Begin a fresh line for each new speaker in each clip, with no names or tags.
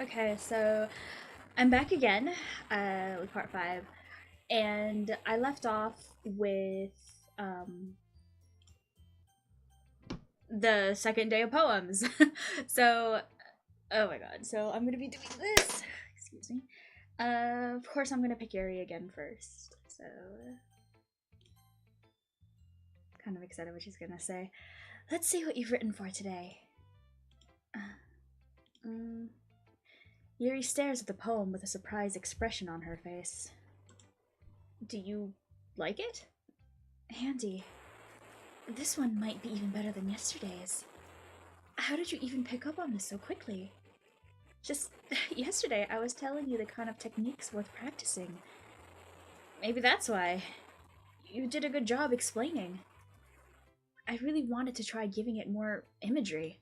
Okay, so I'm back again with part 5, and I left off with um, the second day of poems. So, oh my god, so I'm gonna be doing this. Excuse me. Of course, I'm gonna pick Yuri again first. So, kind of excited what she's gonna say. Let's see what you've written for today. Mm. Yuri stares at the poem with a surprised expression on her face. Do you like it? Handy. This one might be even better than yesterday's. How did you even pick up on this so quickly? Just yesterday, I was telling you the kind of techniques worth practicing. Maybe that's why. You did a good job explaining. I really wanted to try giving it more imagery.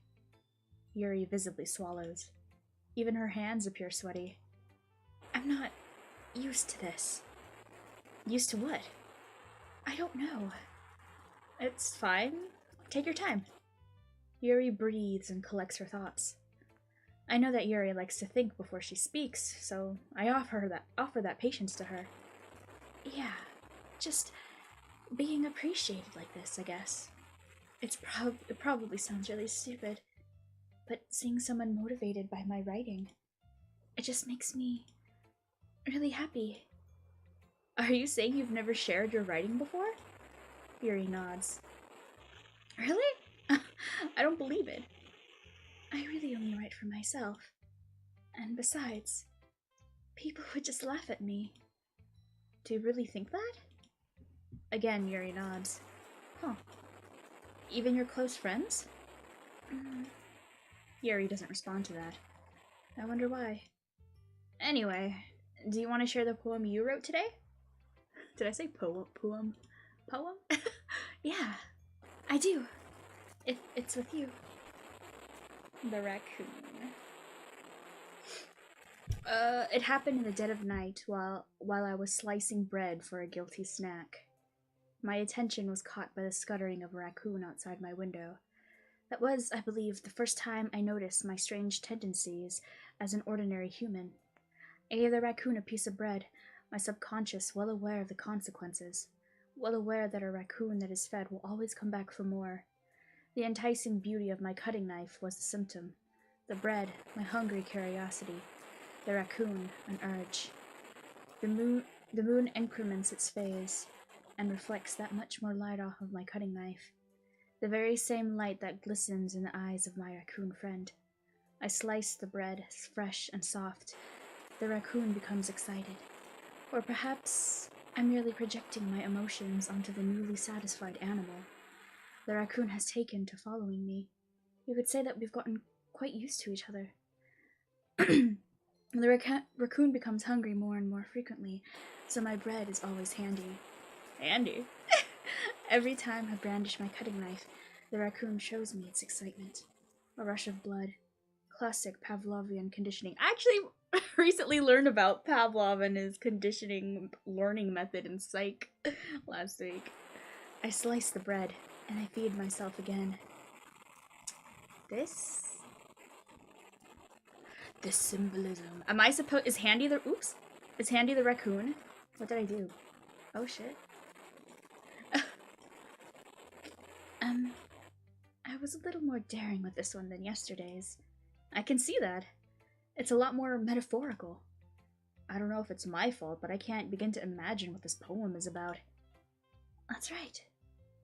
Yuri visibly swallows. Even her hands appear sweaty. I'm not used to this. Used to what? I don't know. It's fine. Take your time. Yuri breathes and collects her thoughts. I know that Yuri likes to think before she speaks, so I offer that patience to her. Yeah, just being appreciated like this, I guess. It probably sounds really stupid, but seeing someone motivated by my writing, it just makes me really happy. Are you saying you've never shared your writing before? Yuri nods. Really? I don't believe it. I really only write for myself. And besides, people would just laugh at me. Do you really think that? Again, Yuri nods. Huh. Even your close friends? Yuri doesn't respond to that. I wonder why. Anyway, do you want to share the poem you wrote today? Did I say poem? Poem? Yeah, I do. If it's with you. The raccoon. It happened in the dead of night while I was slicing bread for a guilty snack. My attention was caught by the scuttering of a raccoon outside my window. That was, I believe, the first time I noticed my strange tendencies as an ordinary human. I gave the raccoon a piece of bread, my subconscious well aware of the consequences, well aware that a raccoon that is fed will always come back for more. The enticing beauty of my cutting knife was the symptom. The bread, my hungry curiosity. The raccoon, an urge. The moon increments its phase, and reflects that much more light off of my cutting knife. The very same light that glistens in the eyes of my raccoon friend. I slice the bread, fresh and soft. The raccoon becomes excited. Or perhaps I'm merely projecting my emotions onto the newly satisfied animal. The raccoon has taken to following me. You could say that we've gotten quite used to each other. The raccoon becomes hungry more and more frequently, so my bread is always handy. Handy? Every time I brandish my cutting knife, the raccoon shows me its excitement. A rush of blood. Classic Pavlovian conditioning. I actually recently learned about Pavlov and his conditioning learning method in psych last week. I slice the bread, and I feed myself again. This symbolism. Am I supposed? Is Handy the? Oops. Is Handy the raccoon? What did I do? Oh shit. I was a little more daring with this one than yesterday's. I can see that. It's a lot more metaphorical. I don't know if it's my fault, but I can't begin to imagine what this poem is about. That's right.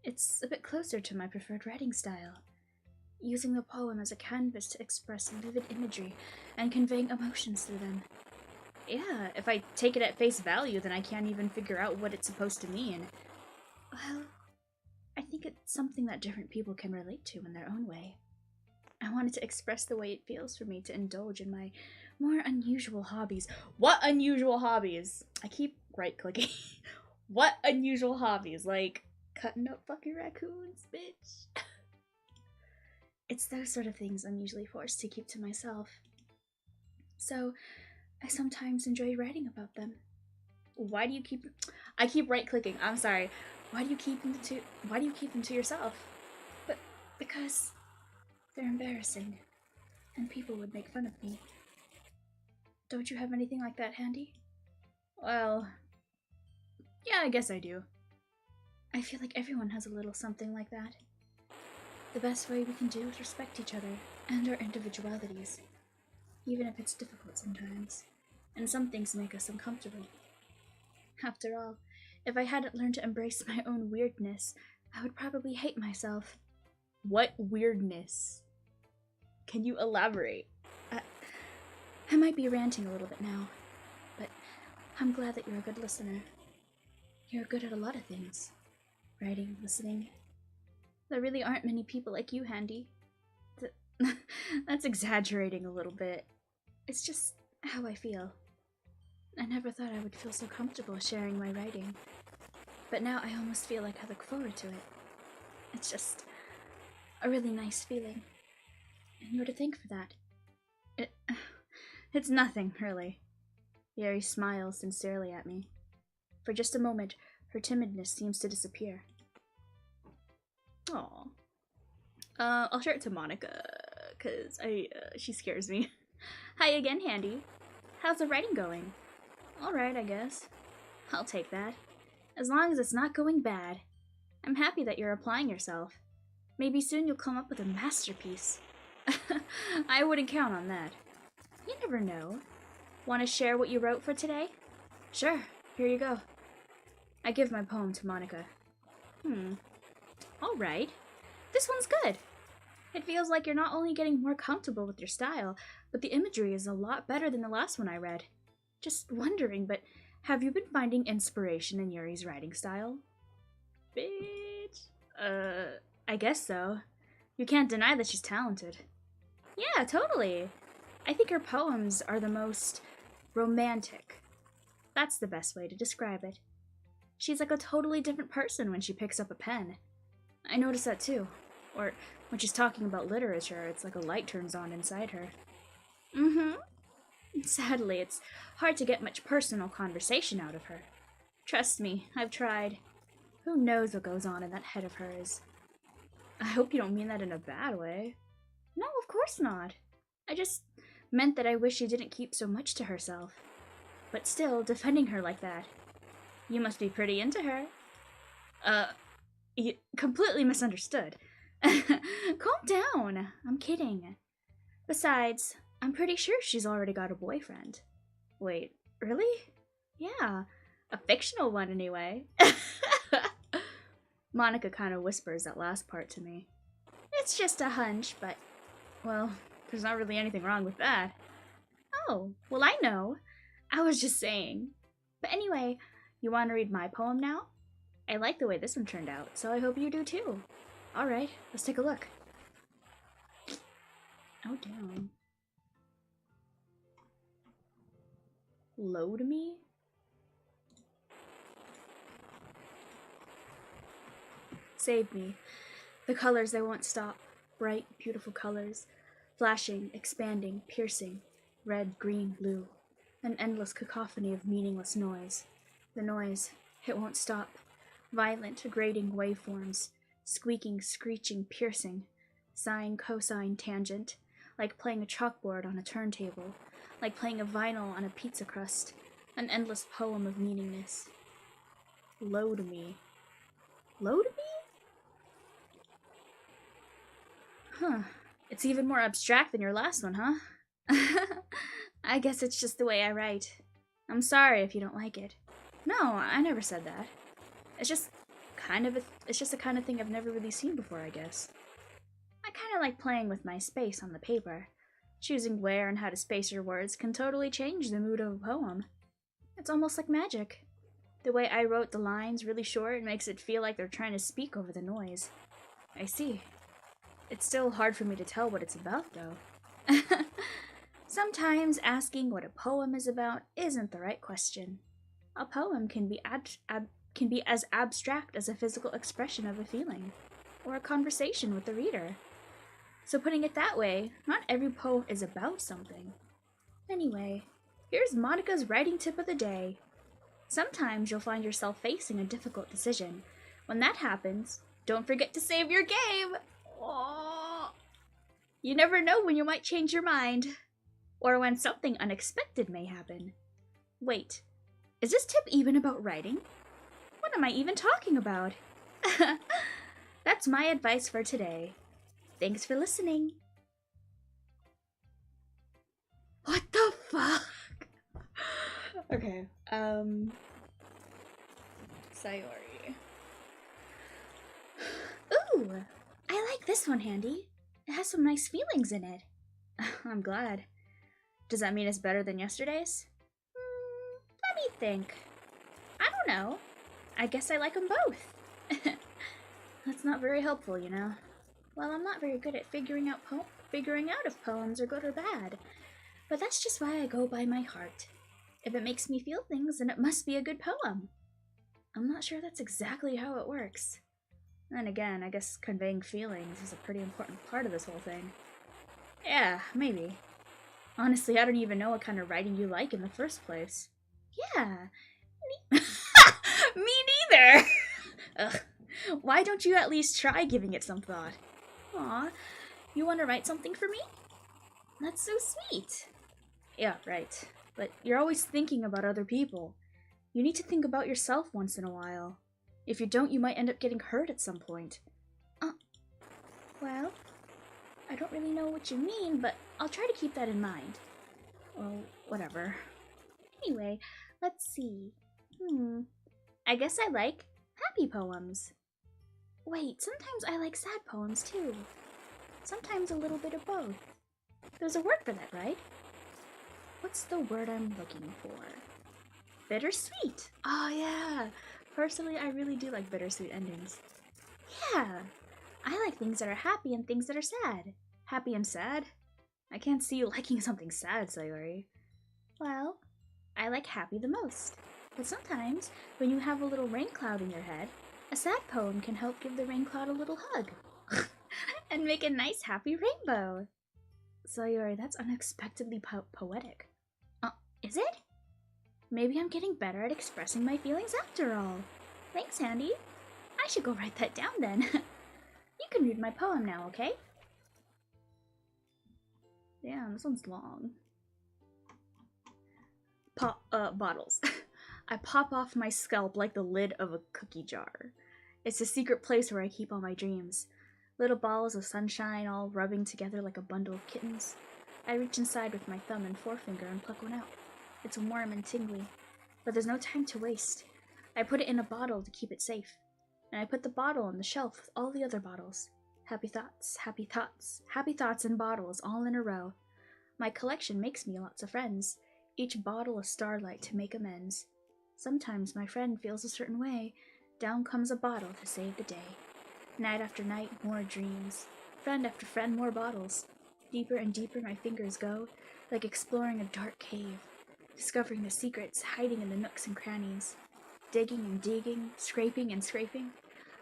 It's a bit closer to my preferred writing style. Using the poem as a canvas to express vivid imagery and conveying emotions through them. Yeah, if I take it at face value, then I can't even figure out what it's supposed to mean. Well, I think it's something that different people can relate to in their own way. I wanted to express the way it feels for me to indulge in my more unusual hobbies. What unusual hobbies? I keep right-clicking. What unusual hobbies? Like, cutting up fucking raccoons, bitch? It's those sort of things I'm usually forced to keep to myself. So, I sometimes enjoy writing about them. Why do you keep... I keep right-clicking, I'm sorry. Why do you keep them to yourself? But because they're embarrassing, and people would make fun of me. Don't you have anything like that handy? Well, yeah, I guess I do. I feel like everyone has a little something like that. The best way we can do is respect each other and our individualities, even if it's difficult sometimes, and some things make us uncomfortable. After all, if I hadn't learned to embrace my own weirdness, I would probably hate myself. What weirdness? Can you elaborate? I might be ranting a little bit now, but I'm glad that you're a good listener. You're good at a lot of things. Writing, listening. There really aren't many people like you, Handy. That's exaggerating a little bit. It's just how I feel. I never thought I would feel so comfortable sharing my writing. But now I almost feel like I look forward to it. It's just a really nice feeling. And you're to thank for that. It's nothing, really. Yeri smiles sincerely at me. For just a moment, her timidness seems to disappear. Aww. I'll share it to Monica, because she scares me. Hi again, Handy. How's the writing going? Alright, I guess. I'll take that. As long as it's not going bad. I'm happy that you're applying yourself. Maybe soon you'll come up with a masterpiece. I wouldn't count on that. You never know. Want to share what you wrote for today? Sure, here you go. I give my poem to Monica. Alright. This one's good. It feels like you're not only getting more comfortable with your style, but the imagery is a lot better than the last one I read. Just wondering, but have you been finding inspiration in Yuri's writing style? Bitch. I guess so. You can't deny that she's talented. Yeah, totally. I think her poems are the most romantic. That's the best way to describe it. She's like a totally different person when she picks up a pen. I notice that too. Or when she's talking about literature, it's like a light turns on inside her. Sadly, it's hard to get much personal conversation out of her. Trust me, I've tried. Who knows what goes on in that head of hers? I hope you don't mean that in a bad way. No, of course not. I just meant that I wish she didn't keep so much to herself. But still, defending her like that. You must be pretty into her. You completely misunderstood. Calm down. I'm kidding. Besides, I'm pretty sure she's already got a boyfriend. Wait, really? Yeah, a fictional one anyway. Monica kind of whispers that last part to me. It's just a hunch, but, well, there's not really anything wrong with that. Oh, well, I know. I was just saying. But anyway, you want to read my poem now? I like the way this one turned out, so I hope you do too. Alright, let's take a look. Oh, damn. Load me? Save me. The colors they won't stop. Bright, beautiful colors. Flashing, expanding, piercing. Red, green, blue. An endless cacophony of meaningless noise. The noise, it won't stop. Violent, grating waveforms. Squeaking, screeching, piercing. Sine, cosine, tangent. Like playing a chalkboard on a turntable. Like playing a vinyl on a pizza crust. An endless poem of meaningness. Load me. Load me? Huh. It's even more abstract than your last one, huh? I guess it's just the way I write. I'm sorry if you don't like it. No, I never said that. It's just the kind of thing I've never really seen before, I guess. I kind of like playing with my space on the paper. Choosing where and how to space your words can totally change the mood of a poem. It's almost like magic. The way I wrote the lines really short makes it feel like they're trying to speak over the noise. I see. It's still hard for me to tell what it's about, though. Sometimes asking what a poem is about isn't the right question. A poem can be as abstract as a physical expression of a feeling, or a conversation with the reader. So putting it that way, not every poem is about something. Anyway, here's Monica's writing tip of the day. Sometimes you'll find yourself facing a difficult decision. When that happens, don't forget to save your game! Aww. You never know when you might change your mind. or when something unexpected may happen. Wait, is this tip even about writing? What am I even talking about? That's my advice for today. Thanks for listening. What the fuck? Okay, Sayori. Ooh, I like this one, Handy. It has some nice feelings in it. I'm glad. Does that mean it's better than yesterday's? Let me think. I don't know. I guess I like them both. That's not very helpful, you know. Well, I'm not very good at figuring out if poems are good or bad. But that's just why I go by my heart. If it makes me feel things, then it must be a good poem. I'm not sure that's exactly how it works. Then again, I guess conveying feelings is a pretty important part of this whole thing. Yeah, maybe. Honestly, I don't even know what kind of writing you like in the first place. Yeah. Me neither! Ugh. Why don't you at least try giving it some thought? Aw, you want to write something for me? That's so sweet. Yeah, right. But you're always thinking about other people. You need to think about yourself once in a while. If you don't, you might end up getting hurt at some point. Well, I don't really know what you mean, but I'll try to keep that in mind. Well, whatever. Anyway, let's see. I guess I like happy poems. Wait, sometimes I like sad poems too. Sometimes a little bit of both. There's a word for that, right? What's the word I'm looking for? Bittersweet. Oh yeah. Personally, I really do like bittersweet endings. Yeah. I like things that are happy and things that are sad. Happy and sad? I can't see you liking something sad, Sayori. Well, I like happy the most. But sometimes, when you have a little rain cloud in your head, a sad poem can help give the rain cloud a little hug. And make a nice happy rainbow. Sayori, that's unexpectedly poetic. Is it? Maybe I'm getting better at expressing my feelings after all. Thanks, Handy. I should go write that down then. You can read my poem now, okay? Damn, this one's long. Bottles. I pop off my scalp like the lid of a cookie jar. It's a secret place where I keep all my dreams. Little balls of sunshine all rubbing together like a bundle of kittens. I reach inside with my thumb and forefinger and pluck one out. It's warm and tingly, but there's no time to waste. I put it in a bottle to keep it safe, and I put the bottle on the shelf with all the other bottles. Happy thoughts, happy thoughts, happy thoughts in bottles all in a row. My collection makes me lots of friends, each bottle a starlight to make amends. Sometimes my friend feels a certain way, down comes a bottle to save the day. Night after night, more dreams. Friend after friend, more bottles. Deeper and deeper my fingers go, like exploring a dark cave, discovering the secrets hiding in the nooks and crannies. Digging and digging, scraping and scraping,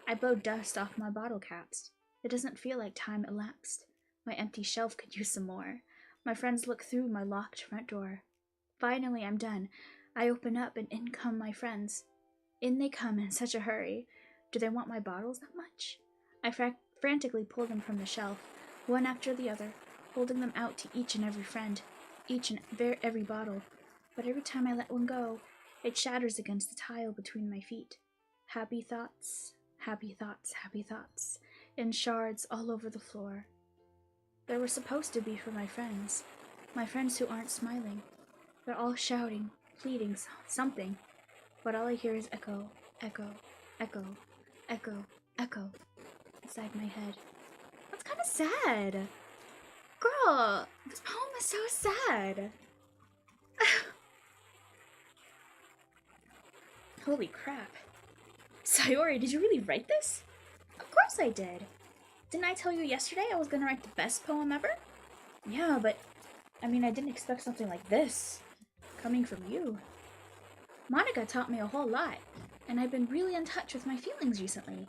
I blow dust off my bottle caps. It doesn't feel like time elapsed. My empty shelf could use some more. My friends look through my locked front door. Finally, I'm done. I open up and in come my friends. In they come in such a hurry. Do they want my bottles that much? I frantically pull them from the shelf, one after the other, holding them out to each and every friend, each and every bottle. But every time I let one go, it shatters against the tile between my feet. Happy thoughts, happy thoughts, happy thoughts, in shards all over the floor. They were supposed to be for my friends who aren't smiling. They're all shouting, pleading something, but all I hear is echo, echo, echo, echo, echo, inside my head. That's kind of sad. Girl, this poem is so sad. Holy crap. Sayori, did you really write this? Of course I did. Didn't I tell you yesterday I was gonna write the best poem ever? Yeah, but I didn't expect something like this coming from you. Monica taught me a whole lot, and I've been really in touch with my feelings recently.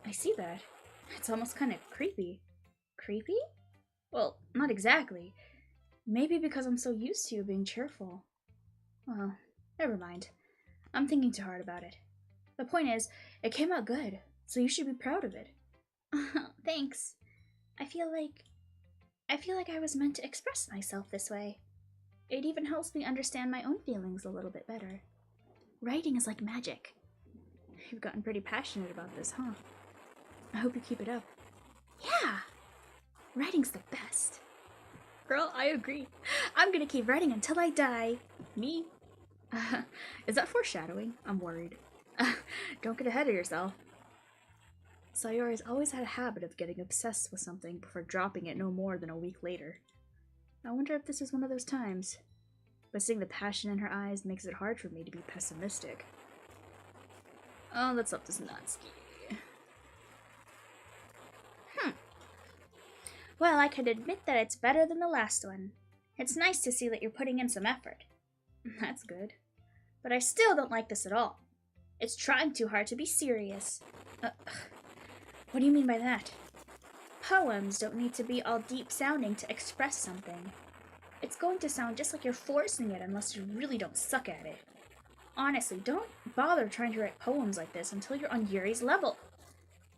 I see that. It's almost kind of creepy. Creepy? Well, not exactly. Maybe because I'm so used to you being cheerful. Well, never mind. I'm thinking too hard about it. The point is, it came out good, so you should be proud of it. Thanks. I feel like I was meant to express myself this way. It even helps me understand my own feelings a little bit better. Writing is like magic. You've gotten pretty passionate about this, huh? I hope you keep it up. Yeah! Writing's the best. Girl, I agree. I'm gonna keep writing until I die. Me? Is that foreshadowing? I'm worried. Don't get ahead of yourself. Sayori's always had a habit of getting obsessed with something before dropping it no more than a week later. I wonder if this is one of those times. But seeing the passion in her eyes makes it hard for me to be pessimistic. Oh, let's up this Natsuki. Well, I could admit that it's better than the last one. It's nice to see that you're putting in some effort. That's good. But I still don't like this at all. It's trying too hard to be serious. What do you mean by that? Poems don't need to be all deep sounding to express something. It's going to sound just like you're forcing it unless you really don't suck at it. Honestly, don't bother trying to write poems like this until you're on Yuri's level.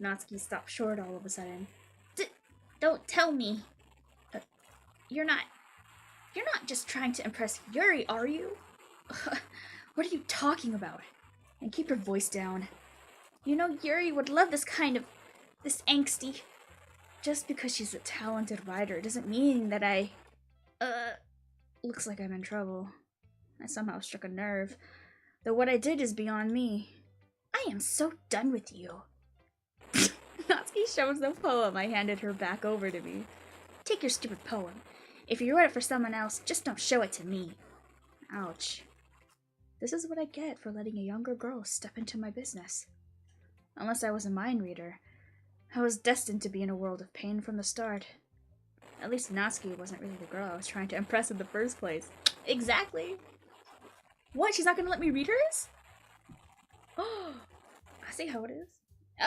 Natsuki stopped short all of a sudden. Don't tell me. You're not just trying to impress Yuri, are you? What are you talking about? And keep your voice down. You know Yuri would love this angsty. Just because she's a talented writer doesn't mean that I... Looks like I'm in trouble. I somehow struck a nerve. Though what I did is beyond me. I am so done with you. Natsuki shows the poem I handed her back over to me. Take your stupid poem. If you wrote it for someone else, just don't show it to me. Ouch. This is what I get for letting a younger girl step into my business. Unless I was a mind reader, I was destined to be in a world of pain from the start. At least Natsuki wasn't really the girl I was trying to impress in the first place. Exactly. What? She's not gonna let me read hers? Oh, I see how it is.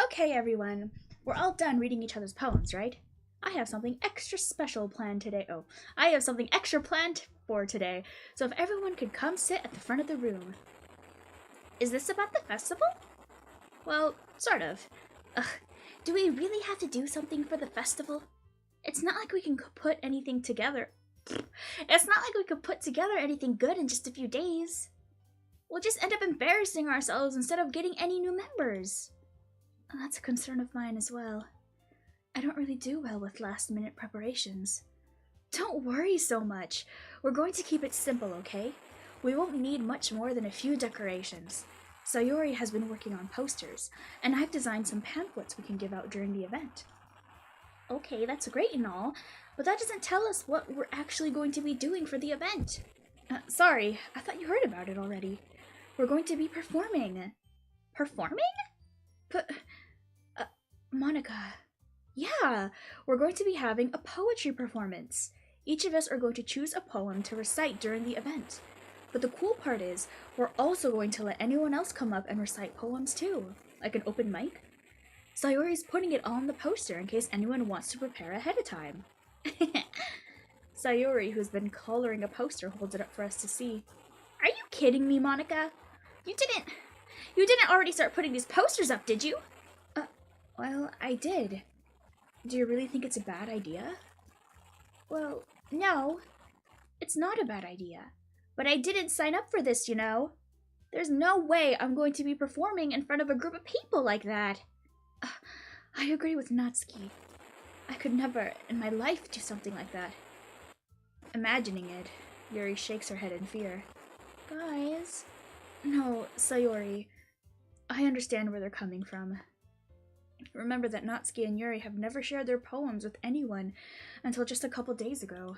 Okay, everyone. We're all done reading each other's poems, right? I have something extra special planned today. Oh, I have something extra planned for today. So if everyone could come sit at the front of the room. Is this about the festival? Well, sort of. Do we really have to do something for the festival? It's not like we can put anything together. It's not like we could put together anything good in just a few days. We'll just end up embarrassing ourselves instead of getting any new members. That's a concern of mine as well. I don't really do well with last-minute preparations. Don't worry so much. We're going to keep it simple, okay? We won't need much more than a few decorations. Sayori has been working on posters, and I've designed some pamphlets we can give out during the event. Okay, that's great and all, but that doesn't tell us what we're actually going to be doing for the event. Sorry, I thought you heard about it already. We're going to be performing. Performing? Monica. Yeah, we're going to be having a poetry performance. Each of us are going to choose a poem to recite during the event. But the cool part is, we're also going to let anyone else come up and recite poems too, like an open mic. Sayori's putting it on the poster in case anyone wants to prepare ahead of time. Sayori, who's been coloring a poster, holds it up for us to see. Are you kidding me, Monica? You didn't already start putting these posters up, did you? Well, I did. Do you really think it's a bad idea? Well, no. It's not a bad idea. But I didn't sign up for this, you know. There's no way I'm going to be performing in front of a group of people like that. I agree with Natsuki. I could never in my life do something like that. Imagining it, Yuri shakes her head in fear. Guys? No, Sayori. I understand where they're coming from. Remember that Natsuki and Yuri have never shared their poems with anyone until just a couple days ago.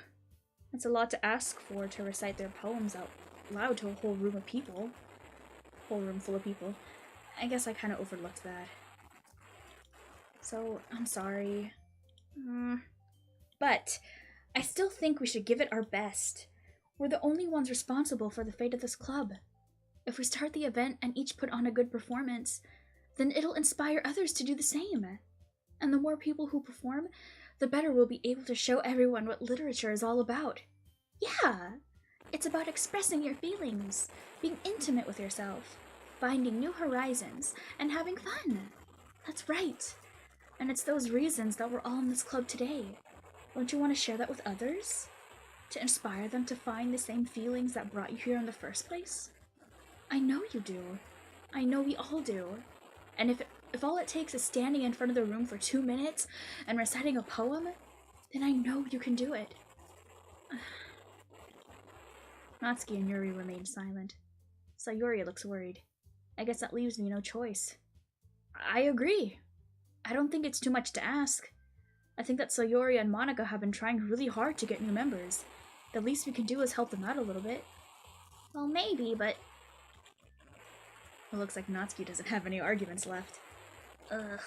It's a lot to ask for to recite their poems out loud to a whole room of people. Whole room full of people. I guess I kind of overlooked that. So, I'm sorry. But I still think we should give it our best. We're the only ones responsible for the fate of this club. If we start the event and each put on a good performance, then it'll inspire others to do the same. And the more people who perform, the better we'll be able to show everyone what literature is all about. Yeah! It's about expressing your feelings, being intimate with yourself, finding new horizons, and having fun. That's right. And it's those reasons that we're all in this club today. Don't you want to share that with others? To inspire them to find the same feelings that brought you here in the first place? I know you do. I know we all do. And if all it takes is standing in front of the room for 2 minutes and reciting a poem, then I know you can do it. Natsuki and Yuri remain silent. Sayori looks worried. I guess that leaves me no choice. I agree. I don't think it's too much to ask. I think that Sayori and Monika have been trying really hard to get new members. The least we can do is help them out a little bit. Well, maybe, but... It looks like Natsuki doesn't have any arguments left. Ugh.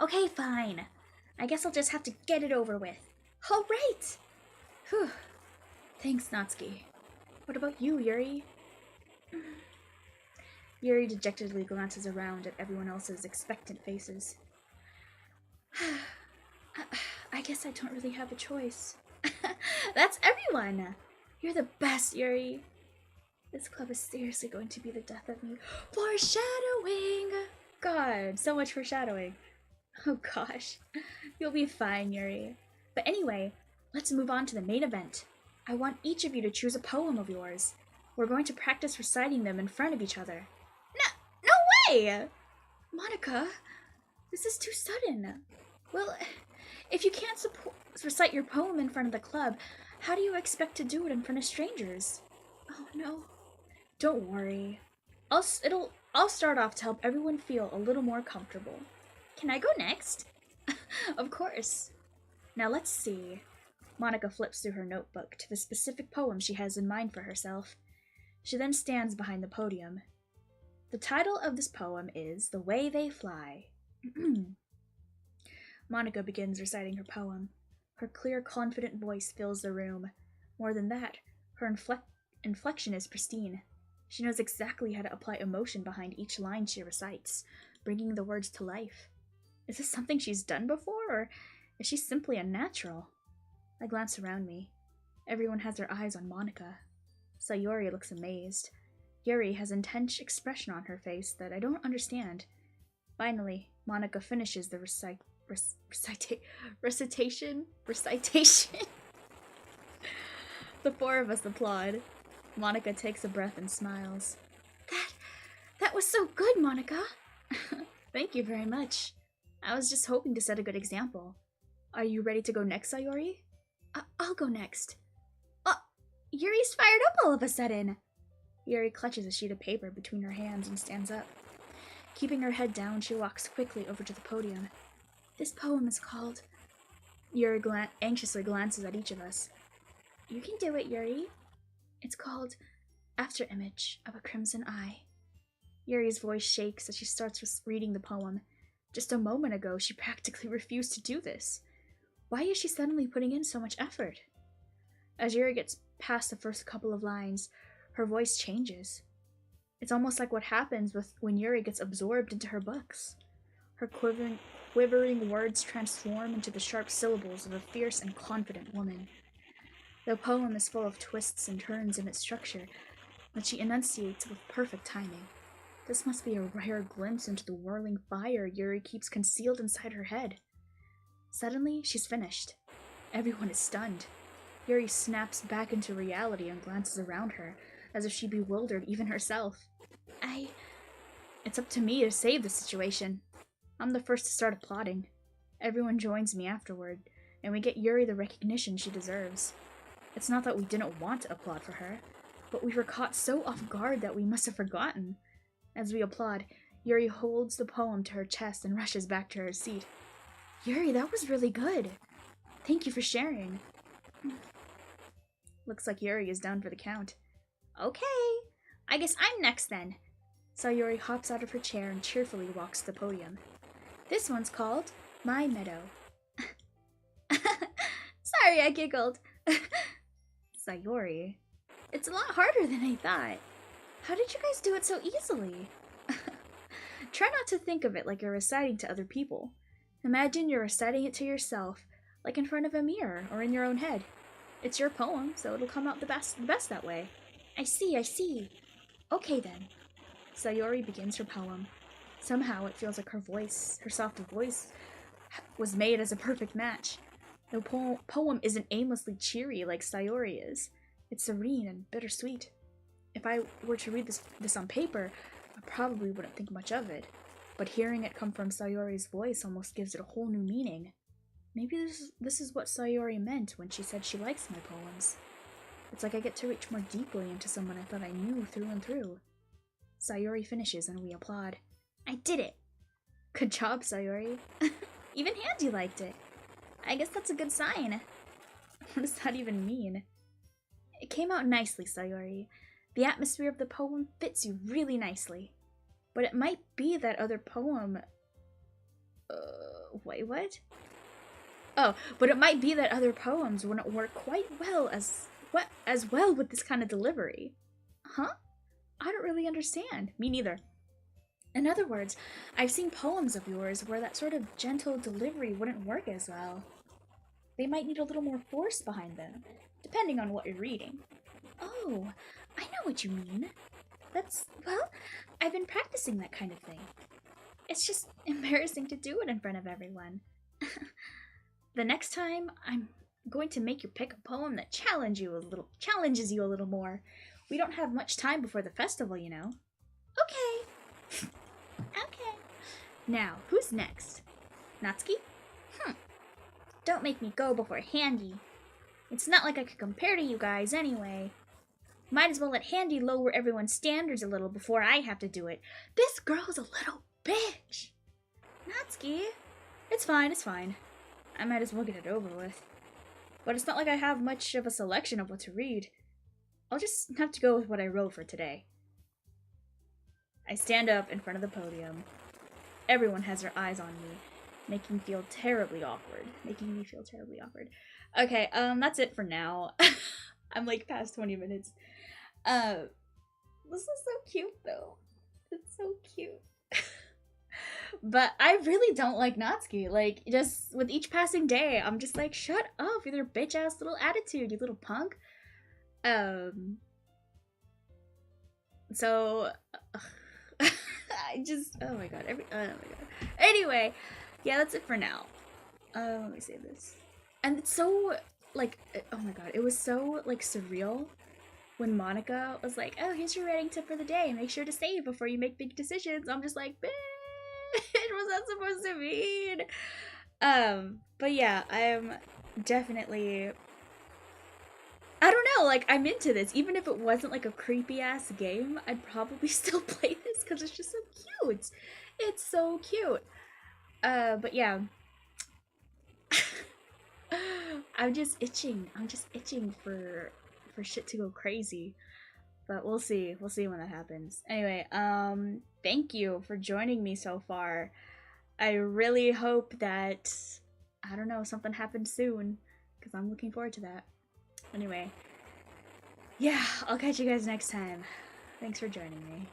Okay, fine. I guess I'll just have to get it over with. All right! Whew. Thanks, Natsuki. What about you, Yuri? Yuri dejectedly glances around at everyone else's expectant faces. I guess I don't really have a choice. That's everyone! You're the best, Yuri. This club is seriously going to be the death of me. Foreshadowing! God, so much foreshadowing. Oh gosh. You'll be fine, Yuri. But anyway, let's move on to the main event. I want each of you to choose a poem of yours. We're going to practice reciting them in front of each other. No way! Monika, this is too sudden. Well, if you can't recite your poem in front of the club, how do you expect to do it in front of strangers? Oh no. Don't worry. I'll start off to help everyone feel a little more comfortable. Can I go next? Of course. Now let's see. Monika flips through her notebook to the specific poem she has in mind for herself. She then stands behind the podium. The title of this poem is The Way They Fly. Monika begins reciting her poem. Her clear, confident voice fills the room. More than that, her inflection is pristine. She knows exactly how to apply emotion behind each line she recites, bringing the words to life. Is this something she's done before, or is she simply a natural? I glance around me. Everyone has their eyes on Monika. Sayori looks amazed. Yuri has intense expression on her face that I don't understand. Finally, Monika finishes the recitation. The four of us applaud. Monika takes a breath and smiles. That was so good, Monika! Thank you very much. I was just hoping to set a good example. Are you ready to go next, Sayori? I'll go next. Yuri's fired up all of a sudden! Yuri clutches a sheet of paper between her hands and stands up. Keeping her head down, she walks quickly over to the podium. This poem is called... Yuri anxiously glances at each of us. You can do it, Yuri. It's called Afterimage of a Crimson Eye. Yuri's voice shakes as she starts reading the poem. Just a moment ago, she practically refused to do this. Why is she suddenly putting in so much effort? As Yuri gets past the first couple of lines, her voice changes. It's almost like what happens when Yuri gets absorbed into her books. Her quivering words transform into the sharp syllables of a fierce and confident woman. The poem is full of twists and turns in its structure, but she enunciates with perfect timing. This must be a rare glimpse into the whirling fire Yuri keeps concealed inside her head. Suddenly, she's finished. Everyone is stunned. Yuri snaps back into reality and glances around her, as if she bewildered even herself. It's up to me to save the situation. I'm the first to start applauding. Everyone joins me afterward, and we get Yuri the recognition she deserves. It's not that we didn't want to applaud for her, but we were caught so off guard that we must have forgotten. As we applaud, Yuri holds the poem to her chest and rushes back to her seat. Yuri, that was really good. Thank you for sharing. Looks like Yuri is down for the count. Okay, I guess I'm next then. Sayori hops out of her chair and cheerfully walks to the podium. This one's called My Meadow. Sorry, I giggled. Sayori, it's a lot harder than I thought. How did you guys do it so easily? Try not to think of it like you're reciting to other people. Imagine you're reciting it to yourself, like in front of a mirror or in your own head. It's your poem, so it'll come out the best that way. I see. Okay then. Sayori begins her poem. Somehow it feels like her soft voice, was made as a perfect match. The poem isn't aimlessly cheery like Sayori is. It's serene and bittersweet. If I were to read this on paper, I probably wouldn't think much of it. But hearing it come from Sayori's voice almost gives it a whole new meaning. Maybe this is what Sayori meant when she said she likes my poems. It's like I get to reach more deeply into someone I thought I knew through and through. Sayori finishes and we applaud. I did it! Good job, Sayori. Even Handy liked it. I guess that's a good sign. What does that even mean? It came out nicely, Sayori. The atmosphere of the poem fits you really nicely. But it might be that other poem... wait, what? Oh, but it might be that other poems wouldn't work quite well as well with this kind of delivery. Huh? I don't really understand. Me neither. In other words, I've seen poems of yours where that sort of gentle delivery wouldn't work as well. They might need a little more force behind them, depending on what you're reading. Oh, I know what you mean. Well, I've been practicing that kind of thing. It's just embarrassing to do it in front of everyone. The next time, I'm going to make you pick a poem that challenges you a little more. We don't have much time before the festival, you know. Okay. Okay. Now, who's next? Natsuki? Don't make me go before Handy. It's not like I could compare to you guys anyway. Might as well let Handy lower everyone's standards a little before I have to do it. This girl's a little bitch. Natsuki? It's fine, it's fine. I might as well get it over with. But it's not like I have much of a selection of what to read. I'll just have to go with what I wrote for today. I stand up in front of the podium. Everyone has their eyes on me, making me feel terribly awkward. Okay, that's it for now. I'm like past 20 minutes. This is so cute though. It's so cute. But I really don't like Natsuki. Like, just with each passing day, I'm just like, shut up with your bitch ass little attitude, you little punk. So I just, oh my god. Anyway, yeah, that's it for now. Let me save this. And it's so, like, oh my god, it was so, like, surreal when Monica was like, oh, here's your writing tip for the day. Make sure to save before you make big decisions. I'm just like, bitch, was that supposed to mean? But yeah, I'm definitely, I don't know, like, I'm into this. Even if it wasn't, like, a creepy-ass game, I'd probably still play this because it's just so cute. It's so cute. But yeah. I'm just itching for shit to go crazy. But we'll see. We'll see when that happens. Anyway, thank you for joining me so far. I really hope that, I don't know, something happens soon, because I'm looking forward to that. Anyway, yeah, I'll catch you guys next time. Thanks for joining me.